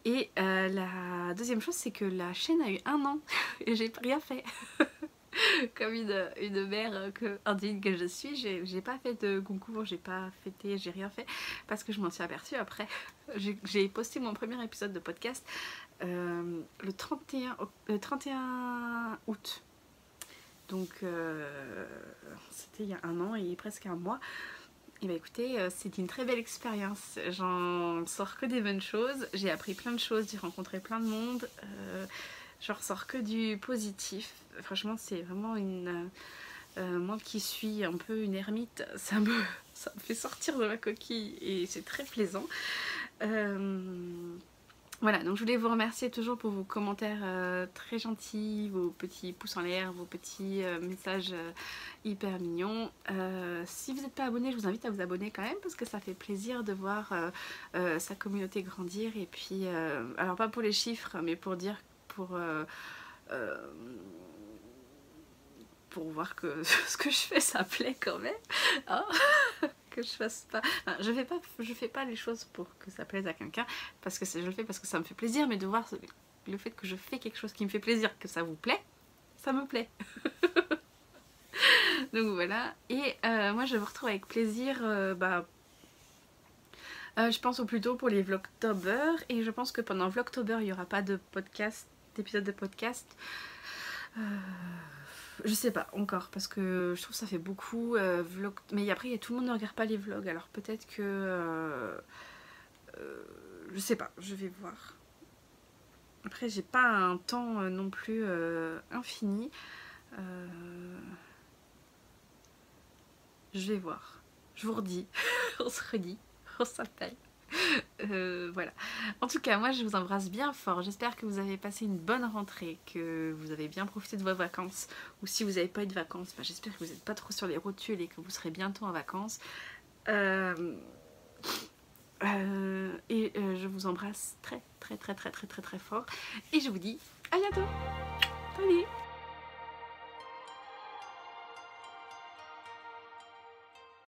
Et la deuxième chose, c'est que la chaîne a eu 1 an et j'ai rien fait. Comme une mère indigne que je suis, j'ai pas fait de concours, j'ai pas fêté, j'ai rien fait parce que je m'en suis aperçue après. J'ai posté mon premier épisode de podcast le 31 août. Donc c'était il y a 1 an et presque 1 mois. Et bah écoutez, c'est une très belle expérience. J'en sors que des bonnes choses. J'ai appris plein de choses, j'ai rencontré plein de monde. J'en ressors que du positif. Franchement, c'est vraiment une... moi qui suis un peu une ermite, ça me fait sortir de ma coquille et c'est très plaisant. Voilà, donc je voulais vous remercier toujours pour vos commentaires très gentils, vos petits pouces en l'air, vos petits messages hyper mignons. Si vous n'êtes pas abonné, je vous invite à vous abonner quand même parce que ça fait plaisir de voir sa communauté grandir. Et puis, alors pas pour les chiffres, mais pour dire, pour voir que ce que je fais ça plaît quand même. Hein, que je fasse pas... Enfin, je fais pas les choses pour que ça plaise à quelqu'un, parce que je le fais parce que ça me fait plaisir, mais de voir le fait que je fais quelque chose qui me fait plaisir, que ça vous plaît, ça me plaît. Donc voilà, et moi je vous retrouve avec plaisir, je pense au plus tôt pour les Vlogtober, et je pense que pendant Vlogtober il n'y aura pas de podcast, d'épisode de podcast. Je sais pas encore parce que je trouve que ça fait beaucoup vlog, mais après tout le monde ne regarde pas les vlogs, alors peut-être que je sais pas, je vais voir. Après j'ai pas un temps non plus infini, je vais voir, je vous redis. On se redit, on s'appelle. Voilà. En tout cas, moi je vous embrasse bien fort. J'espère que vous avez passé une bonne rentrée, que vous avez bien profité de vos vacances. Ou si vous n'avez pas eu de vacances, j'espère que vous n'êtes pas trop sur les rotules et que vous serez bientôt en vacances. Je vous embrasse très très très très très très très fort. Et je vous dis à bientôt. Salut.